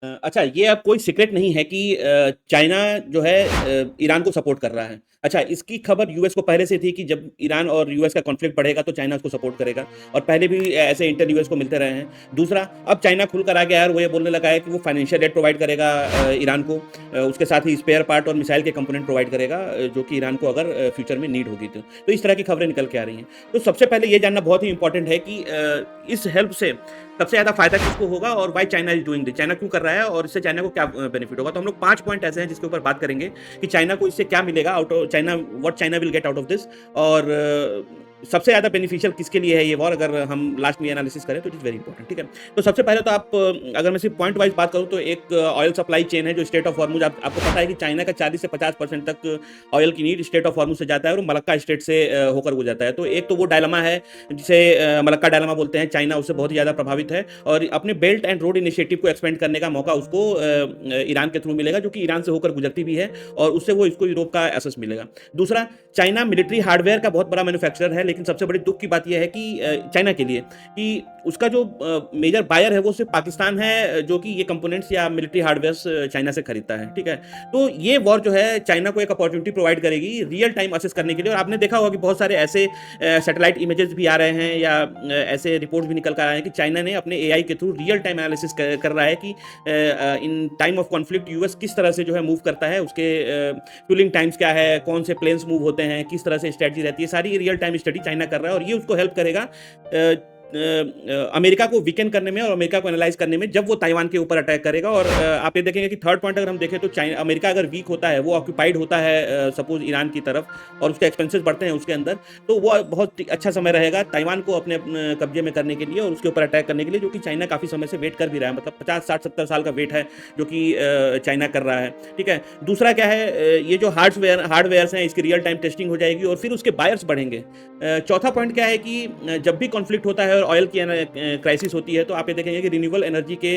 अच्छा, ये अब कोई सीक्रेट नहीं है कि चाइना जो है ईरान को सपोर्ट कर रहा है। अच्छा, इसकी खबर यूएस को पहले से थी कि जब ईरान और यूएस का कॉन्फ्लिक्ट बढ़ेगा तो चाइना उसको सपोर्ट करेगा, और पहले भी ऐसे इंटेल यूएस को मिलते रहे हैं। दूसरा, अब चाइना खुल कर आ गया है और वो ये बोलने लगा है कि वो फाइनेंशियल एड प्रोवाइड करेगा ईरान को। उसके साथ ही स्पेयर पार्ट और मिसाइल के कंपोनेंट प्रोवाइड करेगा, जो कि ईरान को अगर फ्यूचर में नीड होगी तो इस तरह की खबरें निकल के आ रही हैं। तो सबसे पहले ये जानना बहुत ही इंपॉर्टेंट है कि इस हेल्प से सबसे ज़्यादा फायदा किसको होगा और why China is doing this, China क्यों कर रहा है और इससे चाइना को क्या बेनिफिट होगा। तो हम लोग 5 पॉइंट ऐसे हैं जिसके ऊपर बात करेंगे कि चाइना को इससे क्या मिलेगा, out of China, what China will get out of this, और सबसे ज़्यादा बेनिफिशियल किसके लिए है ये वॉर, अगर हम लास्ट में एनालिसिस करें तो इट इज़ वेरी इंपॉर्टेंट। ठीक है, तो सबसे पहले तो आप अगर मैं सिर्फ पॉइंट वाइज बात करूँ तो एक ऑयल सप्लाई चेन है जो स्टेट ऑफ हॉर्मुज, आपको पता है कि चाइना का 40 से 50% तक ऑयल की नीड स्टेट ऑफ हॉर्मुज से जाता है और मलक्का स्टेट से होकर गुजरता है। तो एक तो वो डायलमा है जिसे मलक्का डायलमा बोलते हैं, चाइना उससे बहुत ही ज़्यादा प्रभावित है और अपने बेल्ट एंड रोड इनिशिएटिव को एक्सपेंड करने का मौका उसको ईरान के थ्रू मिलेगा, जो कि ईरान से होकर गुजरती भी है, और उससे वो इसको यूरोप का एसेस मिलेगा। दूसरा, चाइना मिलिट्री हार्डवेयर का बहुत बड़ा मैन्युफैक्चरर है, लेकिन सबसे बड़ी दुख की बात यह है कि चाइना के लिए कि उसका जो मेजर बायर है वो सिर्फ पाकिस्तान है, जो कि ये कंपोनेंट्स या मिलिट्री हार्डवेयर चाइना से खरीदता है। ठीक है, तो ये वॉर जो है चाइना को एक अपॉर्चुनिटी प्रोवाइड करेगी रियल टाइम असेस करने के लिए। और आपने देखा होगा कि बहुत सारे ऐसे सैटेलाइट इमेजेस भी आ रहे हैं या ऐसे रिपोर्ट भी निकल कर आए हैं कि चाइना ने अपने एआई के थ्रू रियल टाइम एनालिसिस कर रहा है कि in time of conflict US किस तरह से जो है मूव करता है, उसके फ्यूलिंग टाइम्स क्या है, कौन से प्लेन्स मूव होते हैं, किस तरह से स्ट्रेटजी रहती है, सारी रियल टाइम स्टडी चाइना कर रहा है, और ये उसको हेल्प करेगा अमेरिका को वीकेन करने में और अमेरिका को एनालाइज करने में जब वो ताइवान के ऊपर अटैक करेगा। और आप ये देखेंगे कि थर्ड पॉइंट अगर हम देखें तो चाइना, अमेरिका अगर वीक होता है, वो ऑक्यूपाइड होता है सपोज ईरान की तरफ, और उसके एक्सपेंसेस बढ़ते हैं उसके अंदर, तो वो बहुत अच्छा समय रहेगा ताइवान को अपने कब्जे में करने के लिए और उसके ऊपर अटैक करने के लिए, जो कि चाइना काफ़ी समय से वेट कर भी रहा है, मतलब 50-60-70 साल का वेट है जो कि चाइना कर रहा है। ठीक है, दूसरा क्या है, ये जो हार्डवेयर्स हैं इसकी रियल टाइम टेस्टिंग हो जाएगी और फिर उसके बायर्स बढ़ेंगे। चौथा पॉइंट क्या है कि जब भी कॉन्फ्लिक्ट होता है ऑयल की क्राइसिस होती है तो आप ये देखेंगे कि रिन्यूएबल एनर्जी के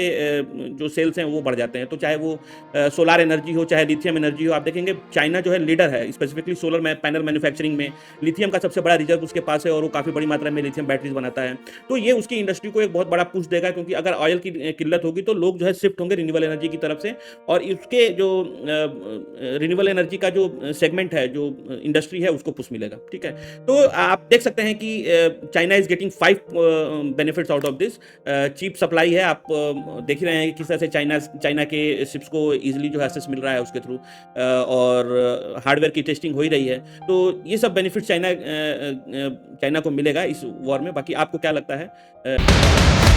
जो सेल्स हैं वो बढ़ जाते हैं, तो चाहे वो सोलार एनर्जी हो चाहे लिथियम एनर्जी हो। आप देखेंगे चाइना जो है लीडर है स्पेसिफिकली सोलर पैनल मैन्युफैक्चरिंग में, लिथियम का सबसे बड़ा रिजर्व उसके पास है और वो काफ़ी बड़ी मात्रा में लिथियम बैटरीज बनाता है। तो ये उसकी इंडस्ट्री को एक बहुत बड़ा पुश देगा, क्योंकि अगर ऑयल की किल्लत होगी तो लोग जो है शिफ्ट होंगे रिन्यूएबल एनर्जी की तरफ से, और उसके जो रिन्यूएबल एनर्जी का जो सेगमेंट है, जो इंडस्ट्री है, उसको पुश मिलेगा। ठीक है, तो आप देख सकते हैं कि China is getting 5 benefits out of this. Cheap supply है, आप देख ही रहे हैं कि किस तरह से चाइना के शिप्स को इजीली जो है एक्सेस मिल रहा है उसके थ्रू, और हार्डवेयर की टेस्टिंग हो ही रही है। तो ये सब बेनिफिट चाइना को मिलेगा इस वॉर में। बाकी आपको क्या लगता है?